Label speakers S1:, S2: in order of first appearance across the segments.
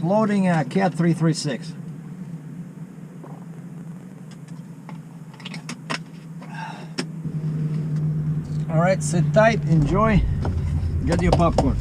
S1: Loading Cat 336. All right, sit tight, enjoy, get your popcorn.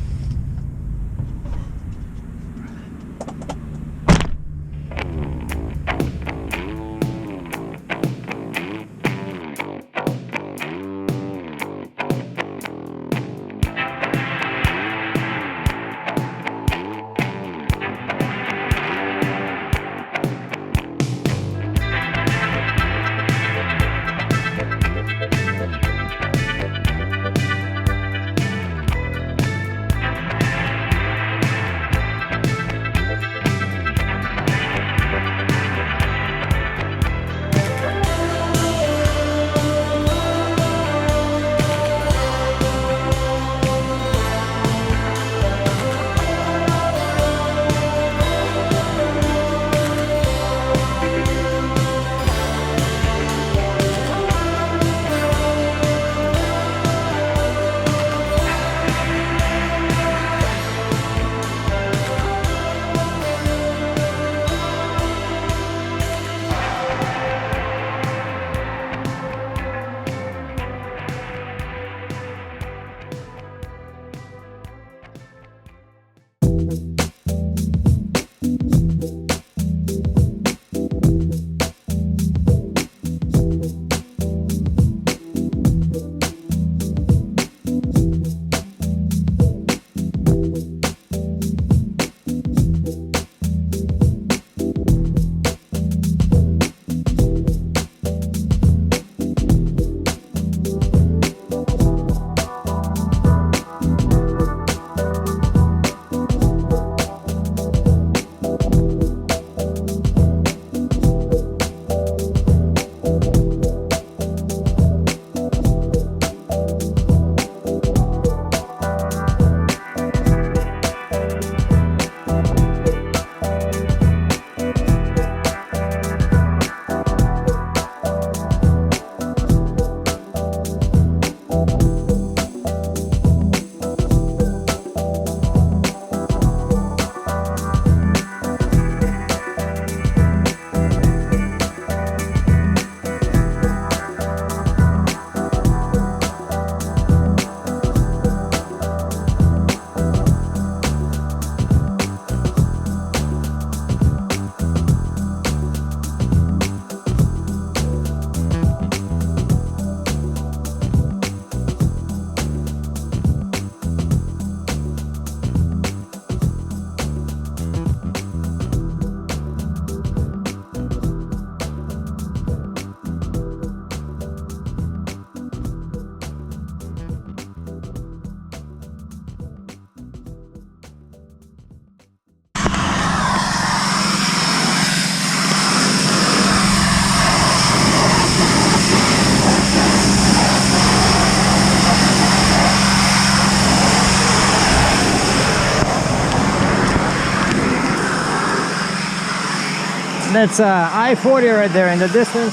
S1: That's I-40 right there in the distance.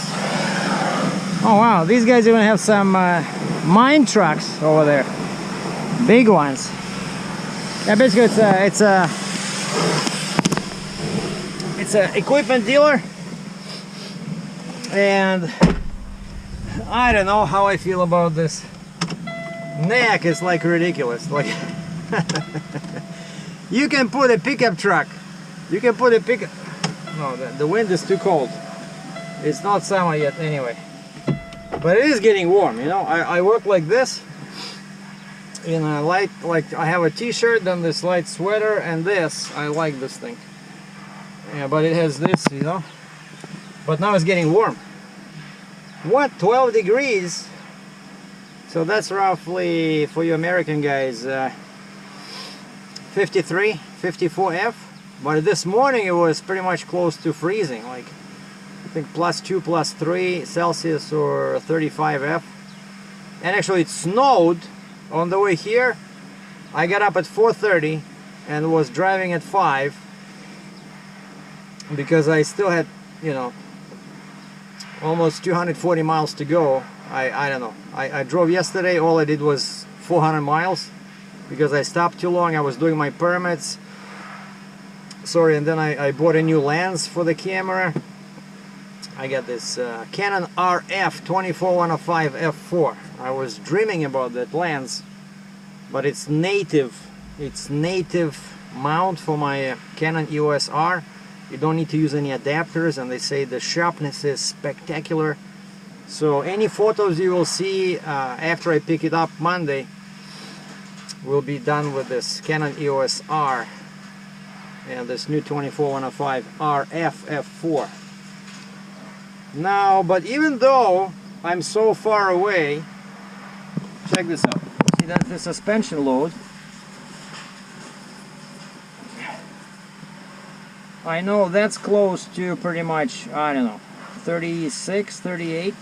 S1: Oh wow, these guys even have some mine trucks over there, big ones. Yeah, basically it's a equipment dealer, and I don't know how I feel about this. Neck is like ridiculous. Like you can put a pickup truck. You can put a pickup. No, the wind is too cold. It's not summer yet anyway. But it is getting warm, you know. I work like this in a light, like I have a t-shirt, then this light sweater, and this. I like this thing. Yeah, but it has this, you know. But now it's getting warm. What? 12 degrees? So that's roughly, for you American guys, 53, 54 F. But this morning it was pretty much close to freezing, like I think +2, +3 Celsius or 35 F. And actually it snowed on the way here. I got up at 4:30 and was driving at 5 because I still had, you know, almost 240 miles to go. I don't know. I drove yesterday, all I did was 400 miles because I stopped too long. I was doing my permits. sorry, and then I bought a new lens for the camera. I got this Canon RF 24-105 f4. I was dreaming about that lens, but it's native mount for my Canon EOS R. You don't need to use any adapters, and they say the sharpness is spectacular. So any photos you will see after I pick it up Monday will be done with this Canon EOS R and this new 24-105 RF f4. Now, but even though I'm so far away, check this out. See, that's the suspension load. I know that's close to pretty much, I don't know, 36, 38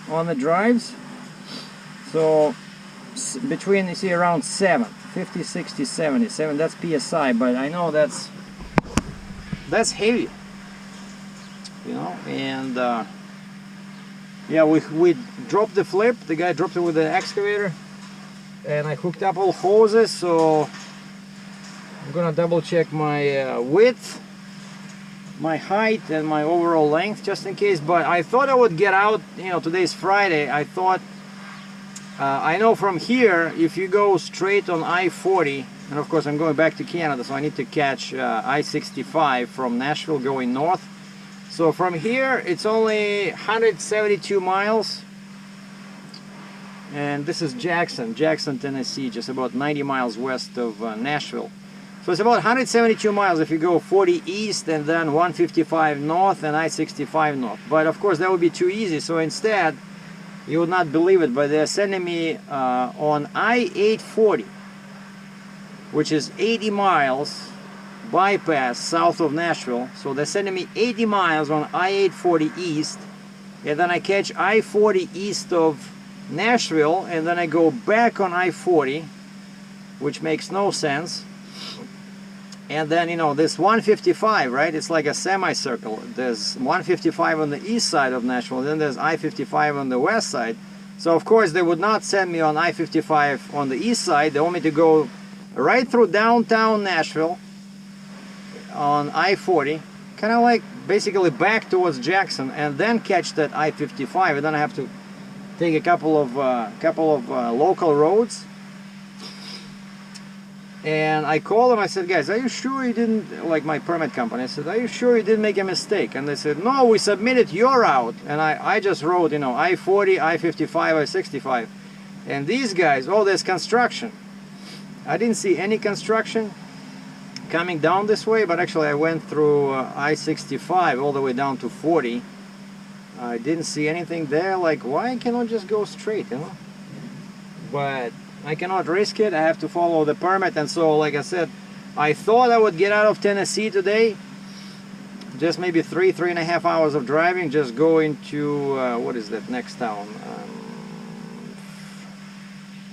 S1: on the drives. So between, you see, around 7, 50, 60, 70, 7, that's PSI, but I know that's heavy, you know. And yeah, we dropped the flip. The guy dropped it with the excavator, and I hooked up all hoses. So I'm gonna double check my width, my height, and my overall length just in case. But I thought I would get out, you know, today's Friday. I thought I know from here, if you go straight on I-40, and of course I'm going back to Canada, so I need to catch I-65 from Nashville going north. So from here it's only 172 miles, and this is Jackson, Tennessee, just about 90 miles west of Nashville. So it's about 172 miles if you go 40 east and then 155 north and I-65 north. But of course that would be too easy, so instead, you would not believe it, but they're sending me on I-840, which is 80 miles bypass south of Nashville. So they're sending me 80 miles on I-840 east, and then I catch I-40 east of Nashville, and then I go back on I-40, which makes no sense. And then, you know, this 155, right? It's like a semicircle. There's 155 on the east side of Nashville, and then there's I-55 on the west side. So, of course, they would not send me on I-55 on the east side. They want me to go right through downtown Nashville on I-40, kind of like basically back towards Jackson, and then catch that I-55. And then I have to take a couple of local roads. And I called them, I said, guys, are you sure you didn't, like my permit company, I said, are you sure you didn't make a mistake? And they said, no, we submitted your route. And I just wrote, you know, I-40, I-55, I-65. And these guys, oh, there's construction. I didn't see any construction coming down this way, but actually I went through I-65 all the way down to 40. I didn't see anything there. Like, why cannot just go straight, you know? But I cannot risk it. I have to follow the permit. And so, like I said, I thought I would get out of Tennessee today, just maybe 3.5 hours of driving, just going to what is that next town?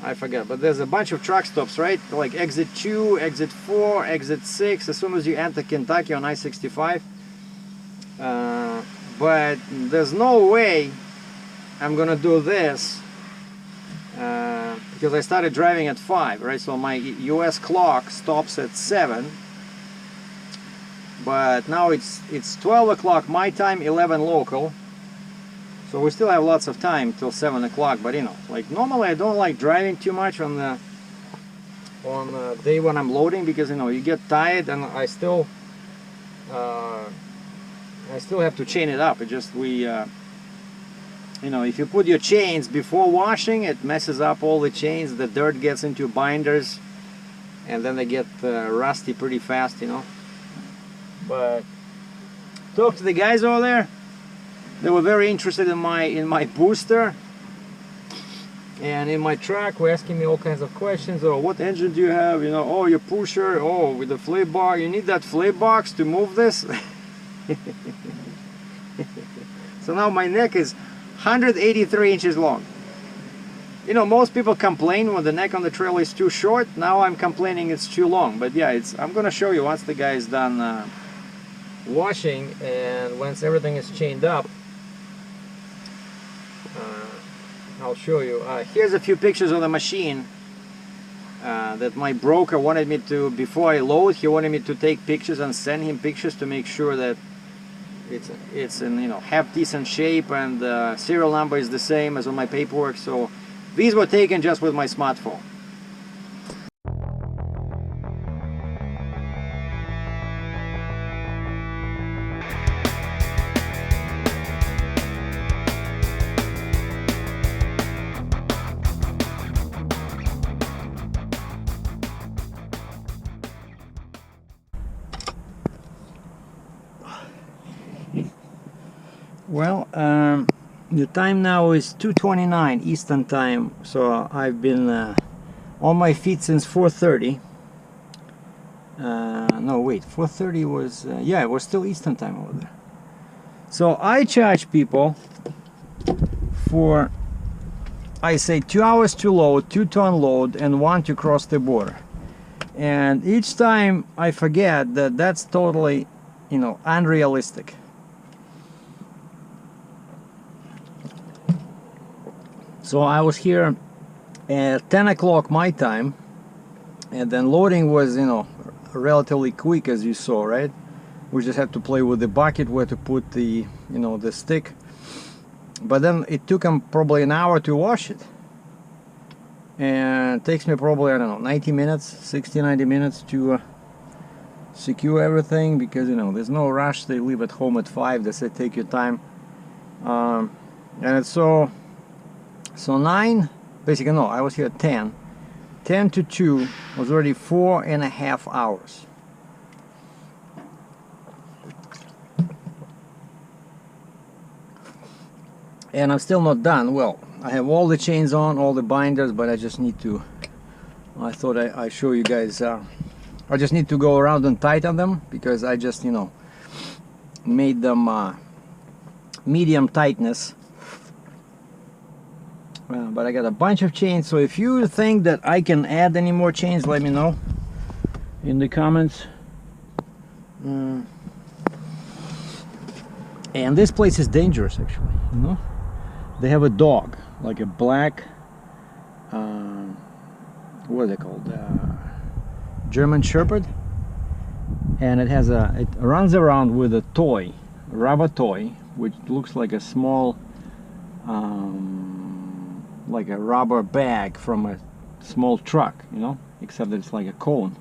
S1: I forgot, but there's a bunch of truck stops, right? Like exit 2, exit 4, exit 6, as soon as you enter Kentucky on I-65. But there's no way I'm gonna do this because I started driving at 5, right? So my US clock stops at 7, but now it's 12 o'clock my time, 11 local, so we still have lots of time till 7 o'clock. But you know, like normally I don't like driving too much on the day when I'm loading, because you know you get tired, and I still have to chain it up. It just you know, if you put your chains before washing, it messes up all the chains. The dirt gets into binders, and then they get rusty pretty fast, you know. But talk to the guys over there. They were very interested in my booster and in my truck. Were asking me all kinds of questions. Oh, what engine do you have? You know, oh, your pusher. Oh, with the flip bar. You need that flip box to move this. So now my neck is 183 inches long. You know, most people complain when the neck on the trail is too short. Now I'm complaining it's too long. But yeah, I'm gonna show you once the guy is done washing, and once everything is chained up, I'll show you. Here's a few pictures of the machine. that my broker wanted me to, before I load, he wanted me to take pictures and send him pictures to make sure that it's in, you know, half decent shape, and the serial number is the same as on my paperwork. So these were taken just with my smartphone. Well, the time now is 2:29 Eastern time, so I've been on my feet since 4:30. No, wait, 4:30 was, yeah, it was still Eastern time over there. So I charge people for, I say, 2 hours to load, 2 to unload, and 1 to cross the border. And each time I forget that that's totally, you know, unrealistic. So I was here at 10 o'clock my time, and then loading was, you know, relatively quick, as you saw, right? We just had to play with the bucket where to put the, you know, the stick. But then it took them probably an hour to wash it. And it takes me probably, I don't know, 90 minutes, 60, 90 minutes to secure everything, because, you know, there's no rush. They leave at home at 5. They say take your time. And it's so 9, basically, no, I was here at 10 to 2 was already 4.5 hours. And I'm still not done. Well, I have all the chains on, all the binders, but I just need to, I thought I show you guys, I just need to go around and tighten them, because I just, you know, made them medium tightness. But I got a bunch of chains, so if you think that I can add any more chains, let me know in the comments. And this place is dangerous, actually, you know. They have a dog, like a black, what are they called? German Shepherd, and it runs around with a toy, a rubber toy, which looks like a small, like a rubber bag from a small truck, you know, except that it's like a cone.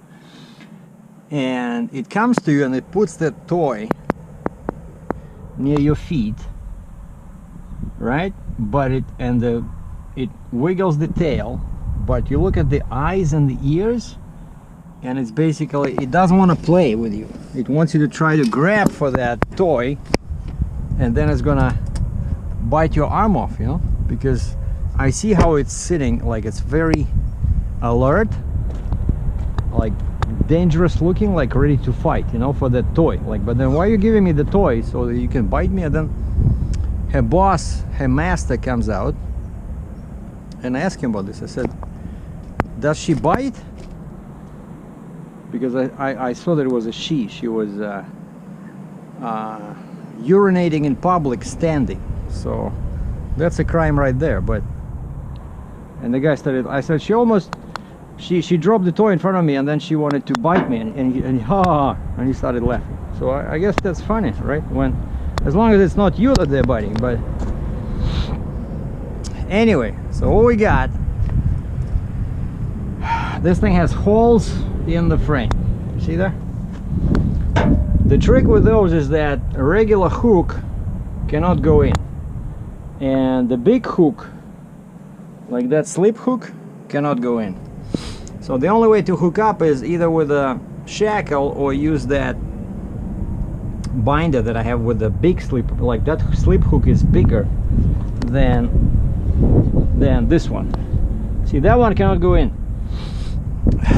S1: And it comes to you and it puts that toy near your feet, right? But it wiggles the tail, but you look at the eyes and the ears, and it's basically, it doesn't want to play with you. It wants you to try to grab for that toy, and then it's gonna bite your arm off, you know, because I see how it's sitting, like it's very alert, like dangerous looking, like ready to fight, you know, for that toy. Like, but then why are you giving me the toy so that you can bite me? And then her boss, her master, comes out, and I asked him about this. I said, does she bite? Because I saw that it was a she. She was urinating in public standing, so that's a crime right there. But and the guy started, I said, she dropped the toy in front of me, and then she wanted to bite me, and he started laughing. So I guess that's funny, right? When, as long as it's not you that they're biting. But anyway, so what we got, this thing has holes in the frame. See there? The trick with those is that a regular hook cannot go in, and the big hook, like that slip hook, cannot go in. So the only way to hook up is either with a shackle or use that binder that I have with the big slip. Like that slip hook is bigger than this one. See, that one cannot go in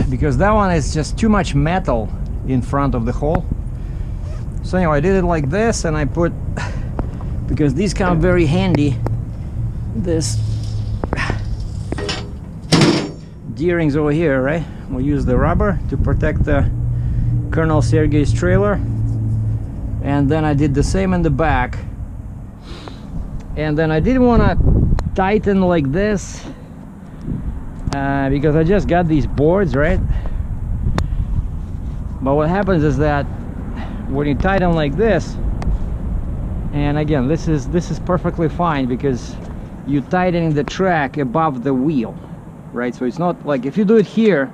S1: because that one is just too much metal in front of the hole. So anyway, I did it like this, and I put, because these come very handy, this D-rings over here, right? We'll use the rubber to protect the Colonel Sergei's trailer, and then I did the same in the back. And then I didn't want to tighten like this because I just got these boards, right? But what happens is that when you tighten like this, and again, this is perfectly fine because you tightening the track above the wheel, right? So it's not like if you do it here,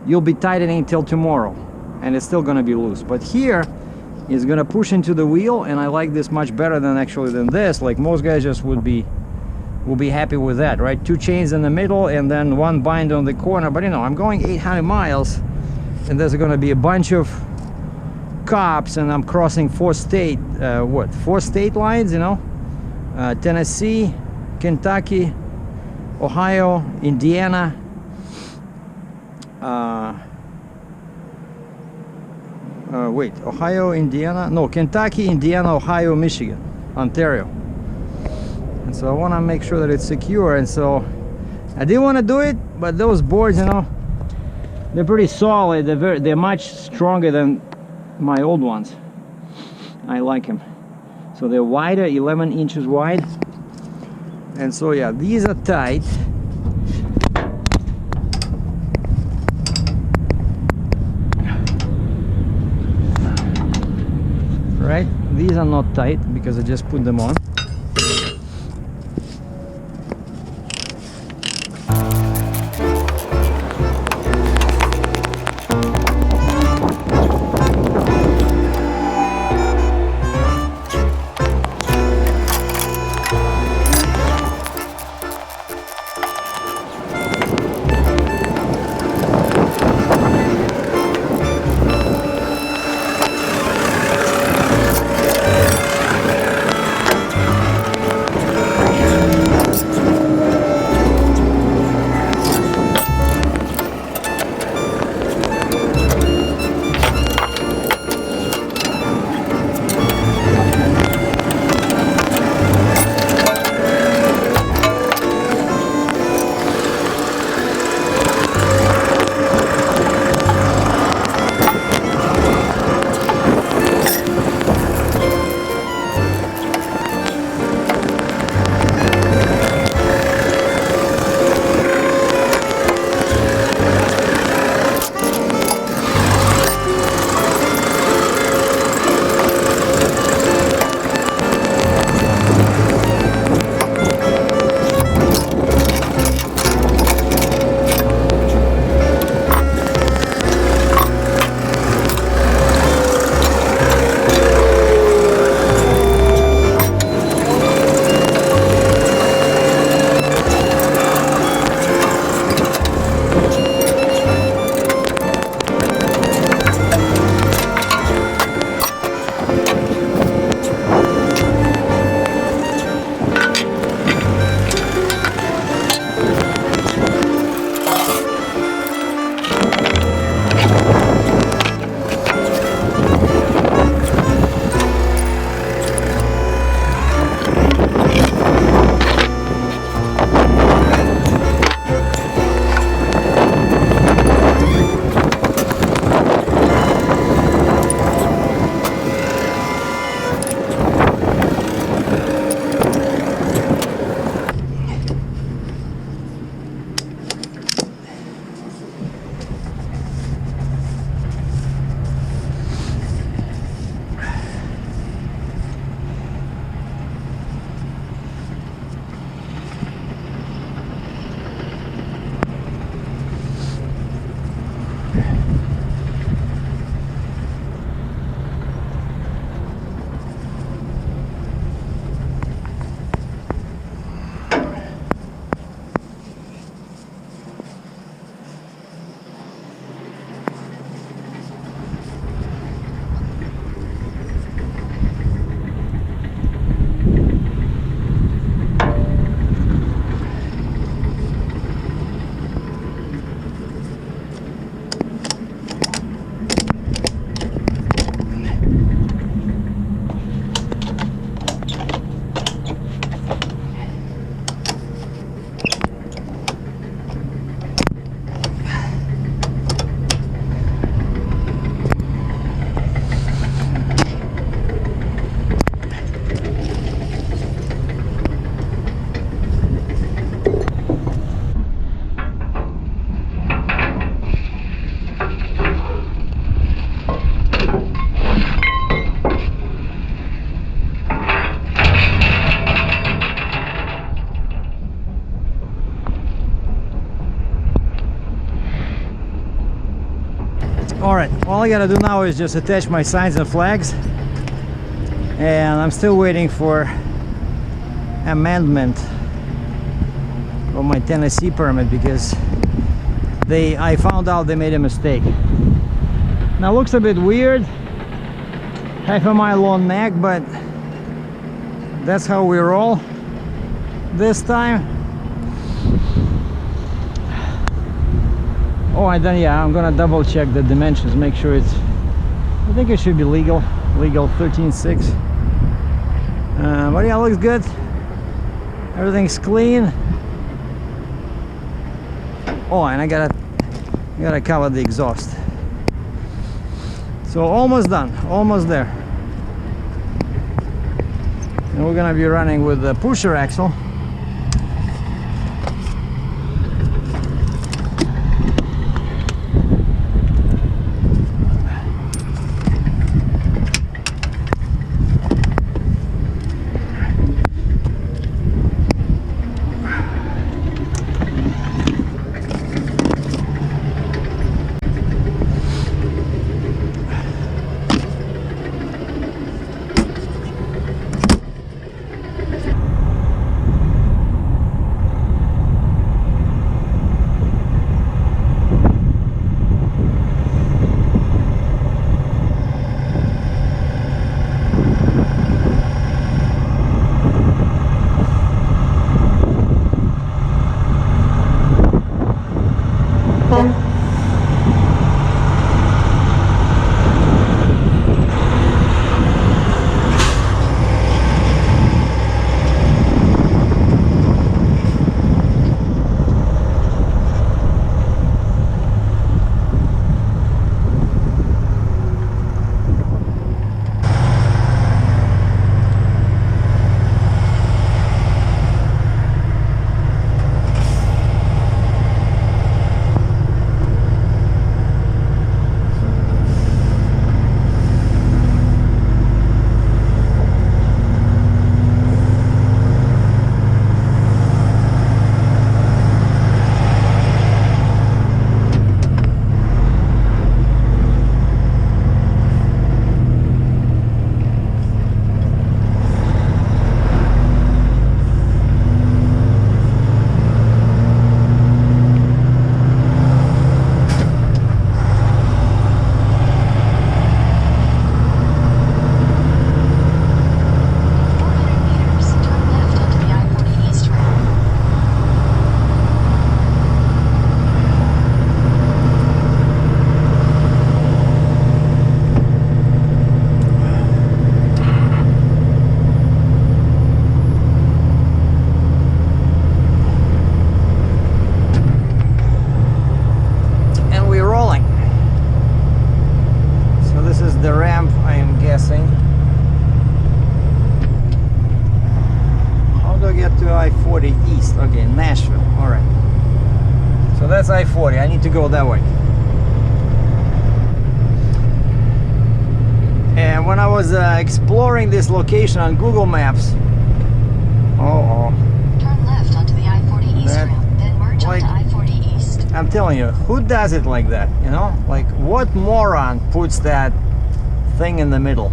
S1: you'll be tightening till tomorrow and it's still gonna be loose. But here it's gonna push into the wheel, and I like this much better than this. Like most guys just will be happy with that, right? 2 chains in the middle and then 1 bind on the corner. But you know, I'm going 800 miles and there's gonna be a bunch of cops and I'm crossing 4 state lines, you know, Tennessee, Kentucky, Ohio, Indiana, Ohio, Indiana, no, Kentucky, Indiana, Ohio, Michigan, Ontario. And so I want to make sure that it's secure, and so I didn't want to do it, but those boards, you know, they're pretty solid. They're much stronger than my old ones. I like them. So they're wider, 11 inches wide. And so yeah, these are tight. Right? These are not tight because I just put them on. all I gotta do now is just attach my signs and flags, and I'm still waiting for amendment of my Tennessee permit because I found out they made a mistake. Now looks a bit weird, half a mile long neck, but that's how we roll this time. Oh, and then yeah, I'm gonna double check the dimensions, make sure it's, I think it should be legal 13.6. But yeah, looks good, everything's clean. Oh, and I gotta cover the exhaust. So almost done, almost there. And we're gonna be running with the pusher axle.
S2: I-40 east. Okay, Nashville. All right. So that's I-40. I need to go that way. And when I was exploring this location on Google Maps,
S3: turn left onto the I-40 east route, then merge onto I-40 east.
S2: I'm telling you, who does it like that? You know, like what moron puts that thing in the middle?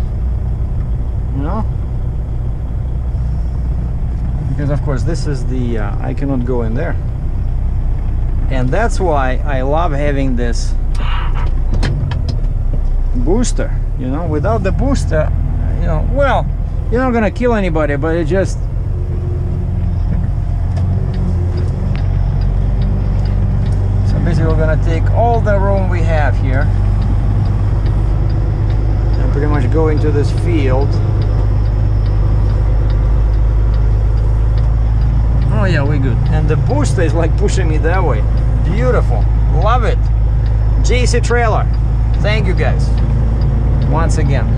S2: You know? Because of course this is the I cannot go in there, and that's why I love having this booster. You know, without the booster, you know, well, you're not gonna kill anybody, but it just so basically we're gonna take all the room we have here and pretty much go into this field. Oh yeah, we're good. And the booster is like pushing me that way. Beautiful. Love it. JC Trailer. Thank you guys. Once again.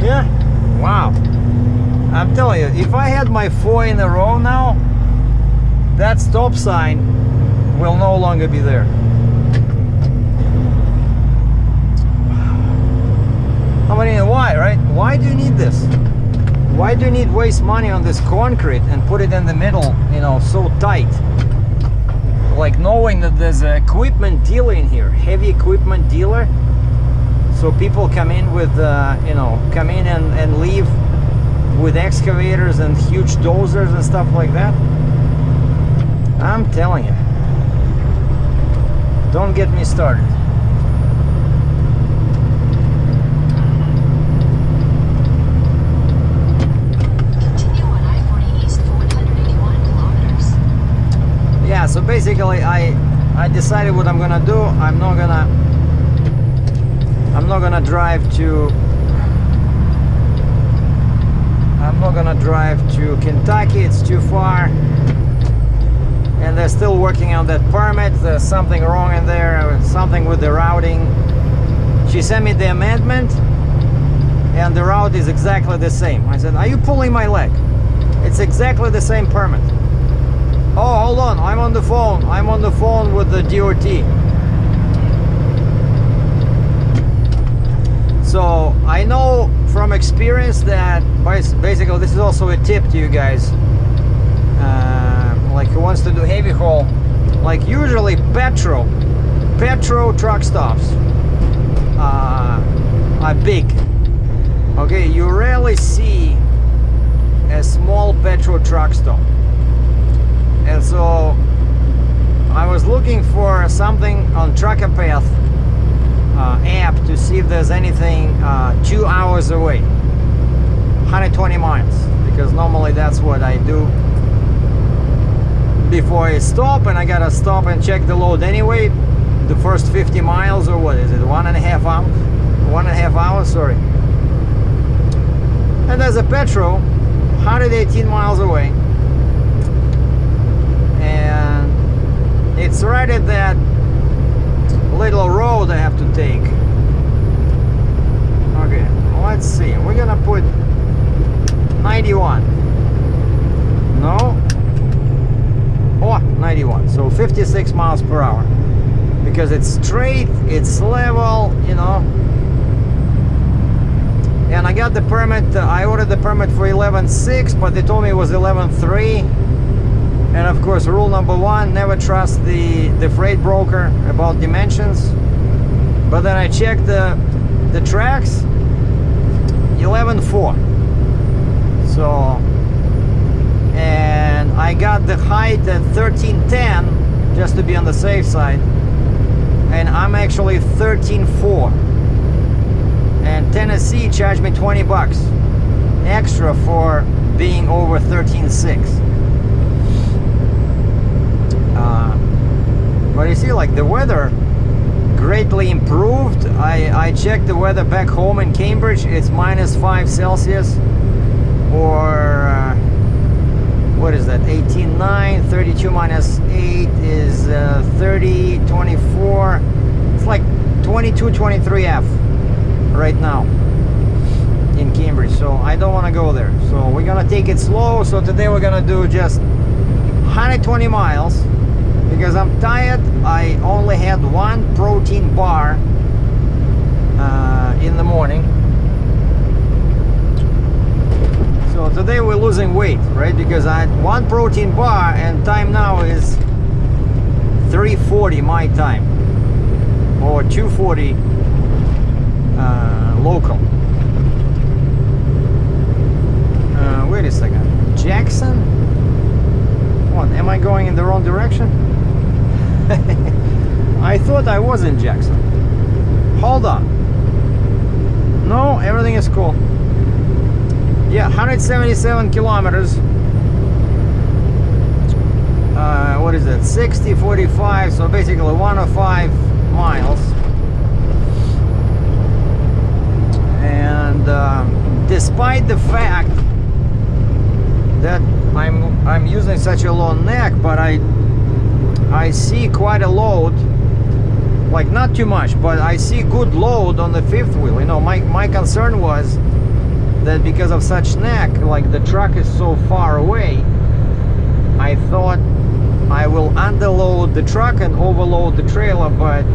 S2: Yeah. Wow. I'm telling you, if I had my 4 in a row now, that stop sign will no longer be there. I mean, why, right? Why do you need this? Why do you need waste money on this concrete and put it in the middle, you know, so tight? Like knowing that there's an equipment dealer in here, heavy equipment dealer, So people come in with, you know, come in and leave with excavators and huge dozers and stuff like that. I'm telling you, don't get me started.
S3: Continue on I-40 East for 181 kilometers.
S2: Yeah, so basically I decided what I'm gonna do. I'm not gonna drive to Kentucky. It's too far, and they're still working on that permit. There's something wrong in there, something with the routing. She sent me the amendment, and the route is exactly the same. I said, are you pulling my leg? It's exactly the same permit. Oh, hold on, I'm on the phone. I'm on the phone with the DOT. So I know from experience that basically this is also a tip to you guys, like who wants to do heavy haul. Like usually petrol truck stops are big. Okay, you rarely see a small petrol truck stop. And so I was looking for something on Trucker Path app to see if there's anything 2 hours away, 120 miles, because normally that's what I do before I stop, and I gotta stop and check the load anyway. The first 50 miles, or what is it, 1.5 hours? 1.5 hours, sorry. And there's a petrol 118 miles away, and it's right at that little road I have to take. Okay, let's see. We're gonna put 91. No. Oh, 91. So 56 miles per hour. Because it's straight, it's level, you know. And I got the permit. I ordered the permit for 11.6, but they told me it was 11.3. And of course, rule number 1, never trust the freight broker about dimensions. But then I checked the tracks, 11.4. So, and I got the height at 13.10 just to be on the safe side. And I'm actually 13.4. And Tennessee charged me 20 bucks extra for being over 13.6. But you see, like, the weather greatly improved. I checked the weather back home in Cambridge. It's -5 Celsius, or what is that, 18.9. 32 minus 8 is 30, 24. It's like 22, 23 F right now in Cambridge, so I don't want to go there. So we're gonna take it slow. So today we're gonna do just 120 miles. Because I'm tired. I only had 1 protein bar in the morning. So today we're losing weight, right? Because I had 1 protein bar, and time now is 3:40 my time, or 2:40 local. Wait a second, Jackson? What, am I going in the wrong direction? I thought I was in Jackson. Hold on. No, everything is cool. Yeah, 177 kilometers. What is it? 60, 45, so basically 105 miles. And despite the fact that I'm using such a low neck, but I see quite a load, like not too much, but I see good load on the 5th wheel. You know, my concern was that because of such neck, like the truck is so far away, I thought I will underload the truck and overload the trailer, but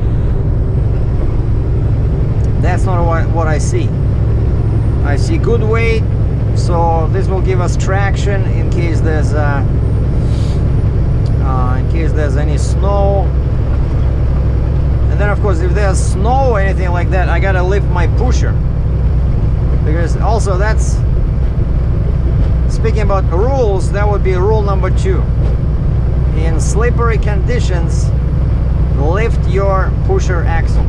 S2: that's not what I see. I see good weight, so this will give us traction in case there's any snow And then of course if there's snow or anything like that, I gotta lift my pusher. Because also that's, speaking about rules, that would be rule number 2. In slippery conditions, lift your pusher axle.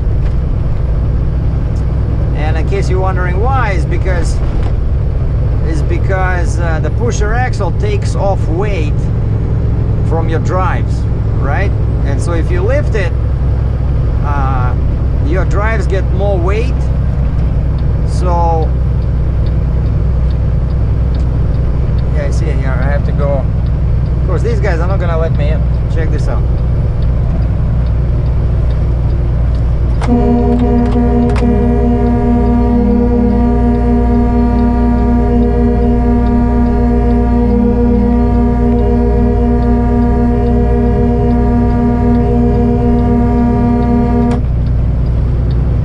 S2: And in case you're wondering why, is because the pusher axle takes off weight from your drives, right? And so if you lift it, your drives get more weight. So yeah, I see it here. I have to go. Of course, these guys are not gonna let me in. Check this out.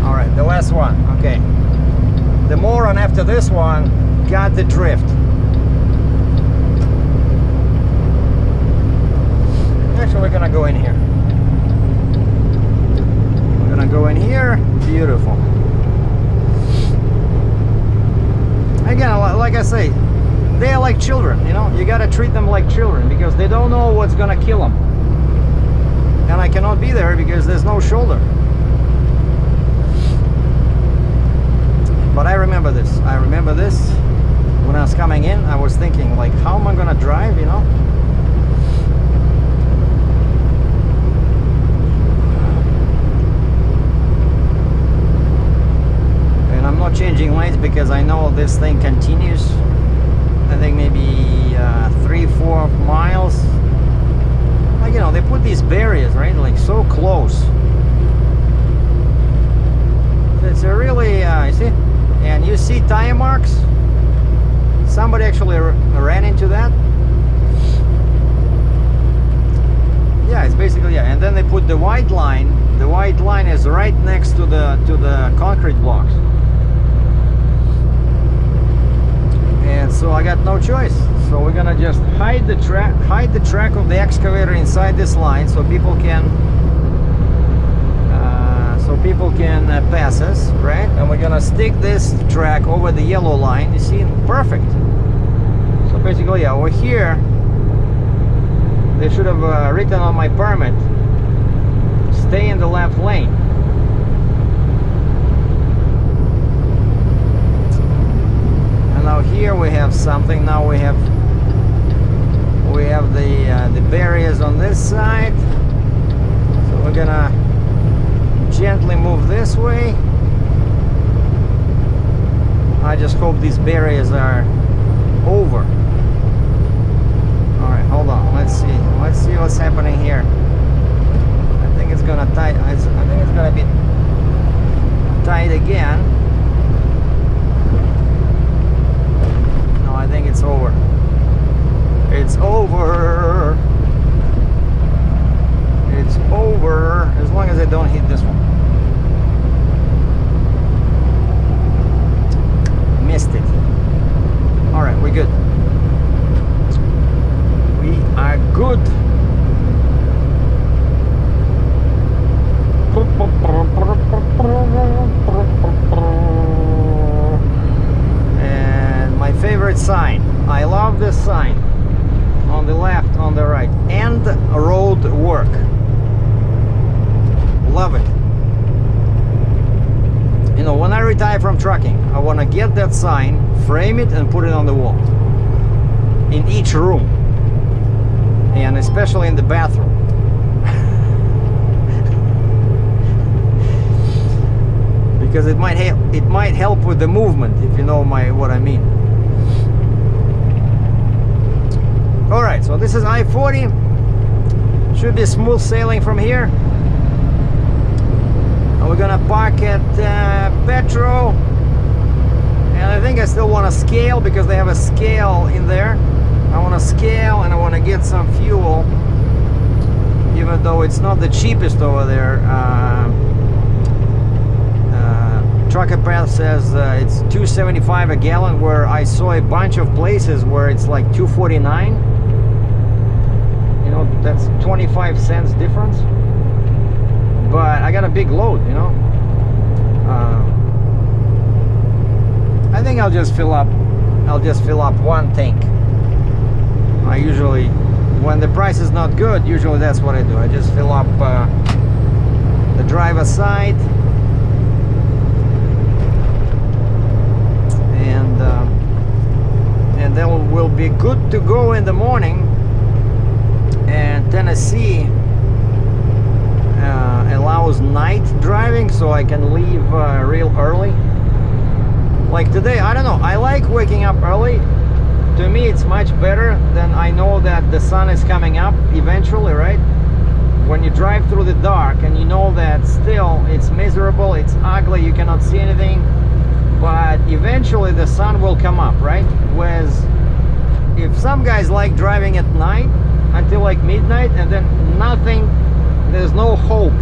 S2: Alright, the last one. Okay. The moron after this one got the drift. Actually, we're gonna go in here. We're gonna go in here. Beautiful. Again, like I say, they are like children, you know. You gotta treat them like children because they don't know what's gonna kill them. And I cannot be there because there's no shoulder. But I remember this. I remember this. When I was coming in, I was thinking, like, how am I gonna drive, you know? Changing lanes because I know this thing continues. I think maybe 3-4 miles. Like, you know, they put these barriers, right, like so close. It's a really you see, and you see tire marks. Somebody actually ran into that. Yeah, it's basically, yeah. And then they put the white line. The white line is right next to the concrete blocks. And so I got no choice. So we're gonna just hide the track of the excavator inside this line, so people can pass us, right? And we're gonna stick this track over the yellow line. You see, perfect. So basically, yeah, over here they should have written on my permit, stay in the left lane. Now here we have something. Now we have the barriers on this side. So we're gonna gently move this way. I just hope these barriers are over. All right, hold on. Let's see what's happening here. I think it's gonna tight. I think it's gonna be tight again. I think it's over. It's over. It's over. As long as I don't hit this one. Missed it. Alright, we're good. We are good. My favorite sign. I love this sign. On the left, on the right. End road work. Love it. You know, when I retire from trucking, I want to get that sign, frame it, and put it on the wall. In each room. And especially in the bathroom. Because it might help with the movement, if you know what I mean. Alright, so this is I-40. Should be smooth sailing from here. And we're gonna park at Petro. And I think I still want to scale because they have a scale in there. I want to scale and I want to get some fuel. Even though it's not the cheapest over there. Trucker Path says it's $2.75 a gallon, where I saw a bunch of places where it's like $2.49. You know, that's 25 cents difference. but I got a big load, you know. I think I'll just fill up one tank. I usually, when the price is not good, usually that's what I do. I just fill up the driver's side, and then we'll be good to go in the morning. And Tennessee allows night driving, so I can leave real early. Like today, I don't know, I like waking up early. To me, it's much better than I know that the sun is coming up eventually, right? When you drive through the dark and you know that still it's miserable, it's ugly, you cannot see anything, but eventually the sun will come up, right? Whereas if some guys like driving at night until like midnight and then nothing, there's no hope,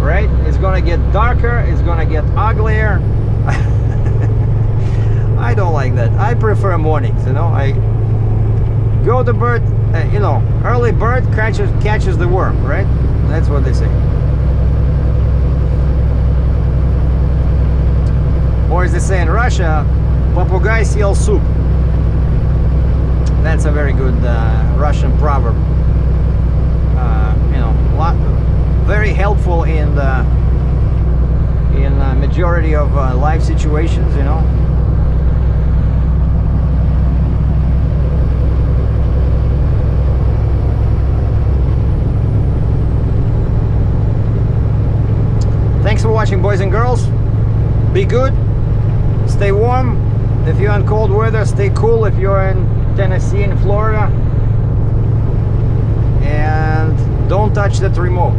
S2: right? It's gonna get darker, it's gonna get uglier. I don't like that. I prefer mornings, you know. I go to bird, you know, early bird catches the worm, right? That's what they say. Or as they say in Russia, "Попугай съел суп." That's a very good Russian proverb. You know, very helpful in the majority of life situations, you know. Thanks for watching, boys and girls. Be good, stay warm. If you're in cold weather, stay cool if you're in Tennessee and Florida. And don't touch that remote.